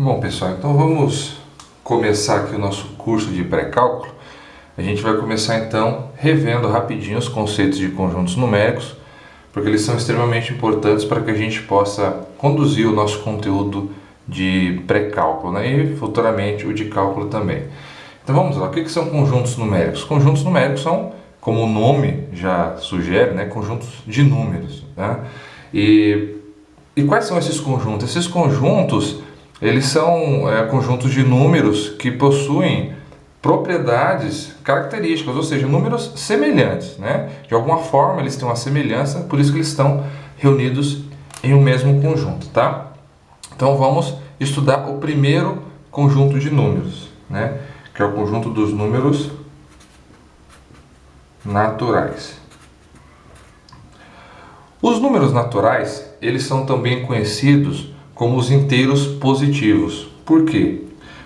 Bom, pessoal, então vamos começar aqui o nosso curso de pré-cálculo. A gente vai começar então revendo rapidinho os conceitos de conjuntos numéricos, porque eles são extremamente importantes para que a gente possa conduzir o nosso conteúdo de pré-cálculo, né? E futuramente o de cálculo também. Então vamos lá, o que são conjuntos numéricos? Conjuntos numéricos são, como o nome já sugere, né, conjuntos de números, né? E quais são esses conjuntos? Esses conjuntos, eles são conjuntos de números que possuem propriedades características, ou seja, números semelhantes, né? De alguma forma eles têm uma semelhança, por isso que eles estão reunidos em um mesmo conjunto, tá? Então vamos estudar o primeiro conjunto de números, né? Que é o conjunto dos números naturais. Os números naturais, eles são também conhecidos como os inteiros positivos. Por quê?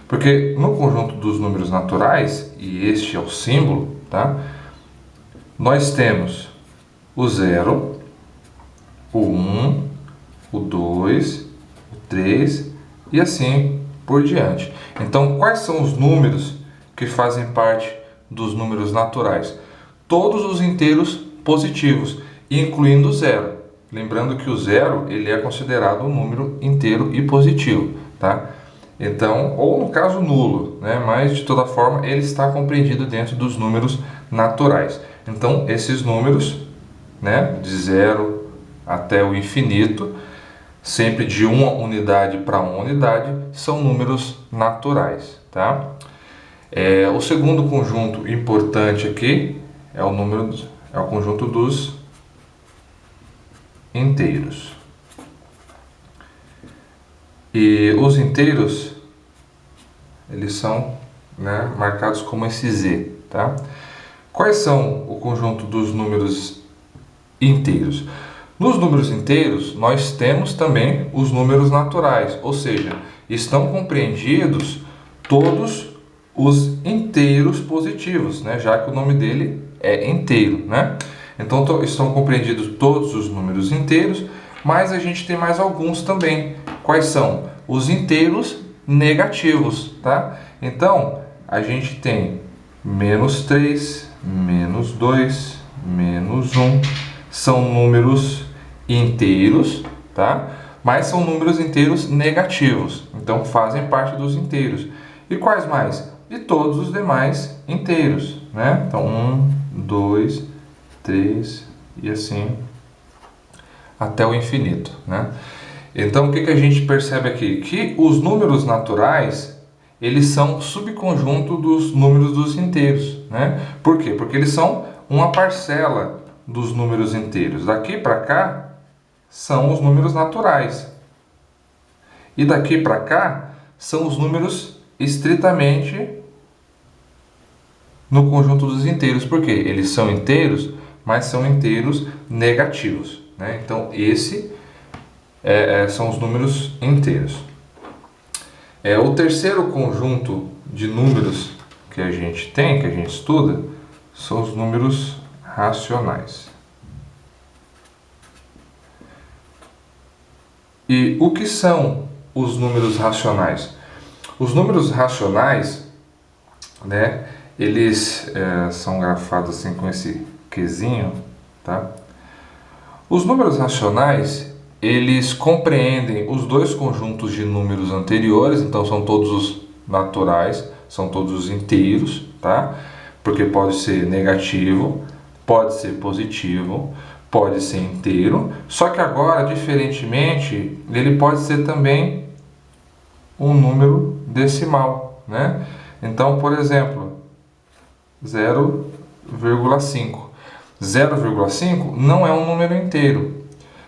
Porque no conjunto dos números naturais, e este é o símbolo, tá? Nós temos o 0, o 1, o 2, o 3 e assim por diante. Então, quais são os números que fazem parte dos números naturais? Todos os inteiros positivos, incluindo o 0. Lembrando que o 0 ele é considerado um número inteiro e positivo, tá? Então, ou no caso nulo, né? Mas de toda forma ele está compreendido dentro dos números naturais. Então, esses números, né, de 0 até o infinito, sempre de uma unidade para uma unidade, são números naturais, tá? O segundo conjunto importante aqui é o conjunto dos inteiros. E os inteiros, eles são, né, marcados como esse Z, tá? Quais são o conjunto dos números inteiros? Nos números inteiros, nós temos também os números naturais, ou seja, estão compreendidos todos os inteiros positivos, né? Já que o nome dele é inteiro, né? Então estão compreendidos todos os números inteiros, mas a gente tem mais alguns também. Quais são? Os inteiros negativos, tá? Então a gente tem menos 3, menos 2, menos 1, são números inteiros, tá? Mas são números inteiros negativos, então fazem parte dos inteiros. E quais mais? E todos os demais inteiros, né? Então 1, 2, 3 e assim até o infinito, né? Então o que a gente percebe aqui? Que os números naturais, eles são subconjunto dos números dos inteiros, né? Por quê? Porque eles são uma parcela dos números inteiros. Daqui para cá são os números naturais. E daqui para cá são os números estritamente no conjunto dos inteiros. Por quê? Eles são inteiros, mas são inteiros negativos, né? Então, são os números inteiros. O terceiro conjunto de números que a gente tem, que a gente estuda, são os números racionais. E o que são os números racionais? Os números racionais, né, eles são grafados assim com esse quezinho, tá? Os números racionais, eles compreendem os dois conjuntos de números anteriores, então são todos os naturais, são todos os inteiros, tá? Porque pode ser negativo, pode ser positivo, pode ser inteiro, só que agora, diferentemente, ele pode ser também um número decimal, né? Então, por exemplo, 0,5. 0,5 não é um número inteiro,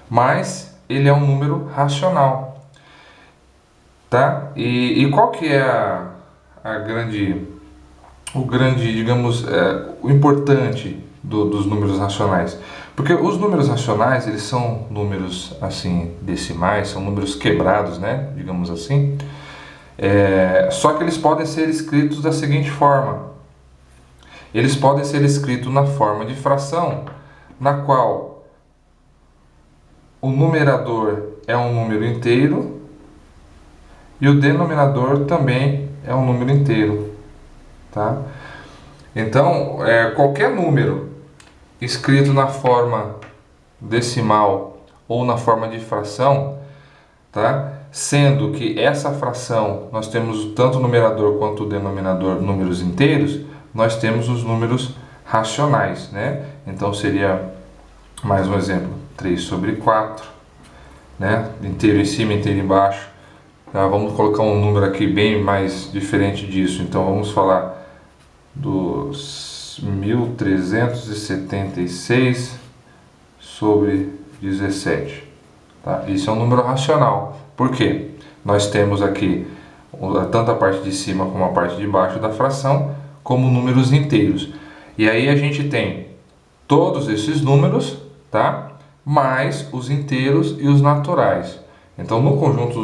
mas ele é um número racional, tá? E qual que é digamos, o importante dos números racionais? Porque os números racionais, eles são números assim decimais, são números quebrados, né? Digamos assim. Só que eles podem ser escritos da seguinte forma. Eles podem ser escritos na forma de fração, na qual o numerador é um número inteiro e o denominador também é um número inteiro, tá? Então, qualquer número escrito na forma decimal ou na forma de fração, tá? Sendo que essa fração nós temos tanto o numerador quanto o denominador números inteiros, nós temos os números racionais, né? Então seria, mais um exemplo, 3 sobre 4, né? Inteiro em cima, inteiro embaixo. Tá? Vamos colocar um número aqui bem mais diferente disso. Então vamos falar dos 1376 sobre 17. Tá? Isso é um número racional. Por quê? Nós temos aqui tanto a parte de cima como a parte de baixo da fração como números inteiros. E aí a gente tem todos esses números, tá? Mais os inteiros e os naturais. Então, nos conjuntos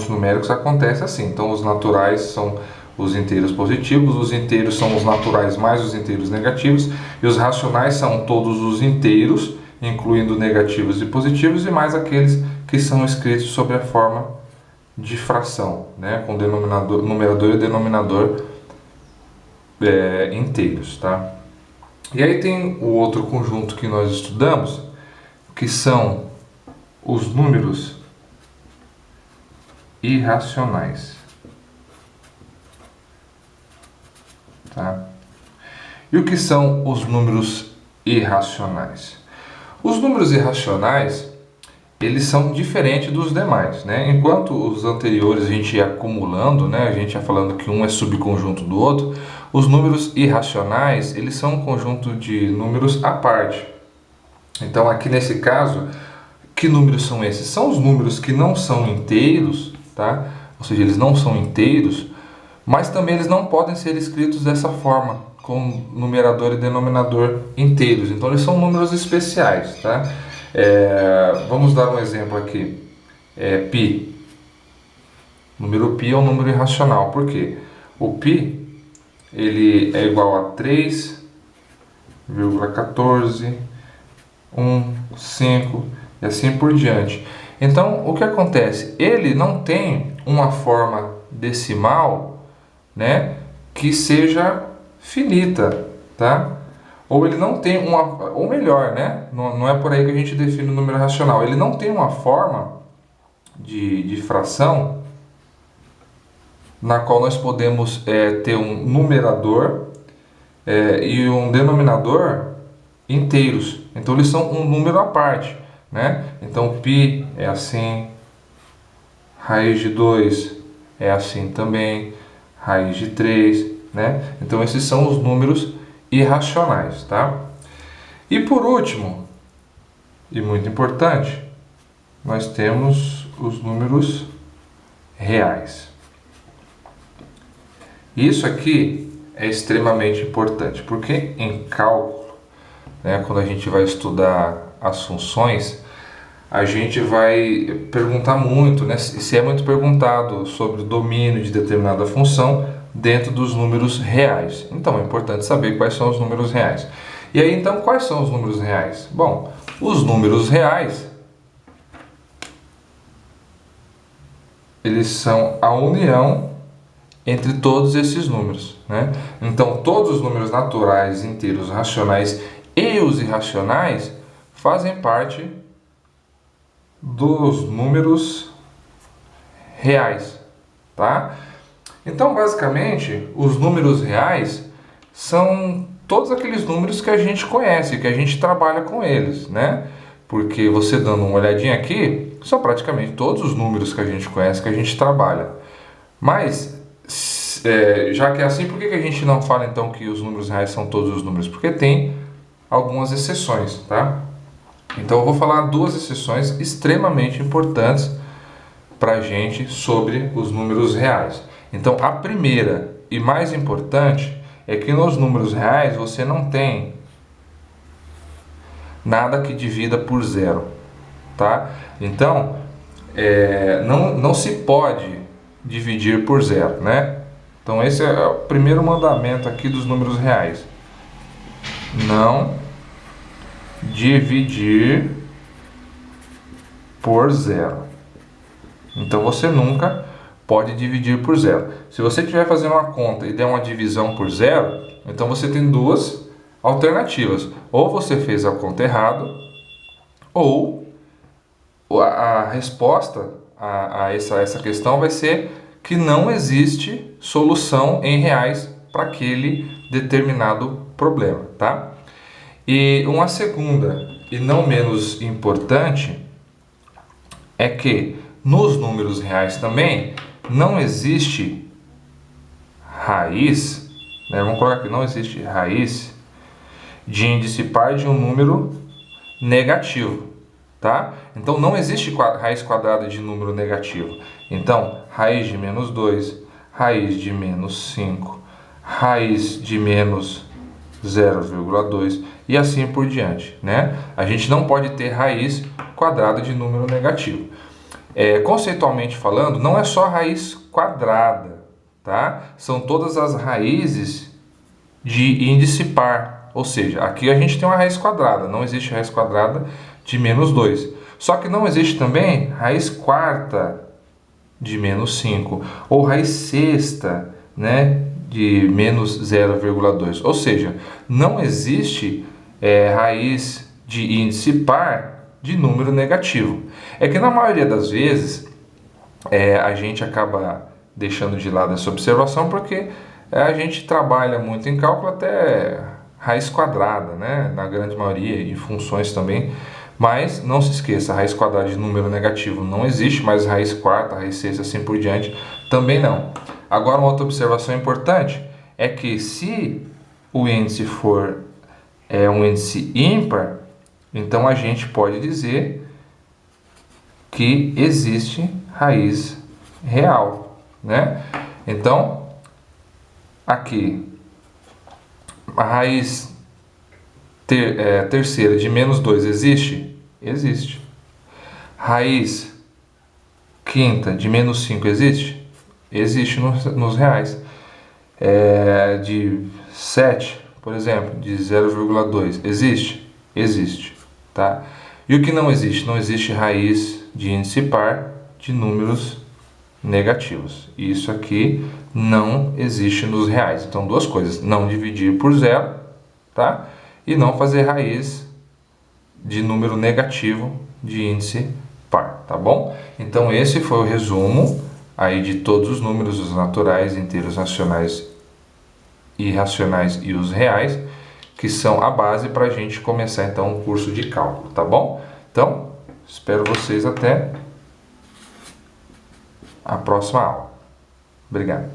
numéricos acontece assim. Então, os naturais são os inteiros positivos, os inteiros são os naturais mais os inteiros negativos, e os racionais são todos os inteiros, incluindo negativos e positivos, e mais aqueles que são escritos sob a forma de fração, né? Com numerador e denominador inteiros, tá? E aí tem o outro conjunto que nós estudamos, que são os números irracionais, tá? E o que são os números irracionais? Os números irracionais, eles são diferentes dos demais, né? Enquanto os anteriores a gente ia acumulando, né? A gente ia falando que um é subconjunto do outro. Os números irracionais, eles são um conjunto de números à parte. Então, aqui nesse caso, que números são esses? São os números que não são inteiros, tá? Ou seja, eles não são inteiros, mas também eles não podem ser escritos dessa forma, com numerador e denominador inteiros. Então, eles são números especiais, tá? Vamos dar um exemplo aqui. Π. O número π é um número irracional. Por quê? O π ele é igual a 3,14, 1, 5 e assim por diante. Então, o que acontece? Ele não tem uma forma decimal, né, que seja finita, tá? Ou ele não tem ou melhor, né? Não é por aí que a gente define o número racional. Ele não tem uma forma de fração na qual nós podemos ter um numerador e um denominador inteiros. Então eles são um número à parte, né? Então π é assim, raiz de 2 é assim também, raiz de 3, né? Então esses são os números irracionais, tá? E por último, e muito importante, nós temos os números reais. Isso aqui é extremamente importante, porque em cálculo, né, quando a gente vai estudar as funções, a gente vai perguntar muito, né, se é muito perguntado sobre o domínio de determinada função dentro dos números reais. Então é importante saber quais são os números reais. E aí então quais são os números reais? Bom, os números reais, eles são a união entre todos esses números, né? Então todos os números naturais, inteiros, racionais e os irracionais fazem parte dos números reais, tá? Então basicamente os números reais são todos aqueles números que a gente conhece, que a gente trabalha com eles, né? Porque você dando uma olhadinha aqui, são praticamente todos os números que a gente conhece, que a gente trabalha. Mas já que é assim, por que a gente não fala então que os números reais são todos os números? Porque tem algumas exceções, tá? Então eu vou falar duas exceções extremamente importantes para a gente sobre os números reais. Então a primeira e mais importante é que nos números reais você não tem nada que divida por zero, tá? Então não se pode dividir por zero, né? Então esse é o primeiro mandamento aqui dos números reais. Não dividir por zero. Então você nunca pode dividir por zero. Se você estiver fazendo uma conta e der uma divisão por zero, então você tem duas alternativas. Ou você fez a conta errado, ou a resposta a essa questão vai ser que não existe solução em reais para aquele determinado problema, tá? E uma segunda e não menos importante é que nos números reais também não existe raiz, né? Vamos colocar aqui, não existe raiz de índice par de um número negativo, tá? Então não existe raiz quadrada de número negativo. Então, raiz de menos 2, raiz de menos 5, raiz de menos 0,2 e assim por diante, né? A gente não pode ter raiz quadrada de número negativo. Conceitualmente falando, não é só a raiz quadrada, tá? São todas as raízes de índice par. Ou seja, aqui a gente tem uma raiz quadrada, não existe raiz quadrada de menos 2. Só que não existe também raiz quarta de menos 5 ou raiz sexta, né, de menos 0,2. Ou seja, não existe raiz de índice par de número negativo. É que na maioria das vezes a gente acaba deixando de lado essa observação porque a gente trabalha muito em cálculo até raiz quadrada, né? Na grande maioria, e funções também. Mas não se esqueça, a raiz quadrada de número negativo não existe, mas raiz quarta, raiz sexta, assim por diante, também não. Agora, uma outra observação importante é que se o índice for um índice ímpar, então a gente pode dizer que existe raiz real, né? Então, aqui, a raiz terceira de menos 2 existe? Existe. Raiz quinta de menos 5 existe? Existe nos reais. De 7, por exemplo, de 0,2 existe? Existe, tá? E o que não existe? Não existe raiz de índice par de números negativos. Isso aqui não existe nos reais. Então, duas coisas: não dividir por zero, tá? E não fazer raiz de número negativo de índice par, tá bom? Então, esse foi o resumo aí de todos os números, os naturais, inteiros, racionais, irracionais e os reais, que são a base para a gente começar então um curso de cálculo, tá bom? Então, espero vocês até a próxima aula. Obrigado.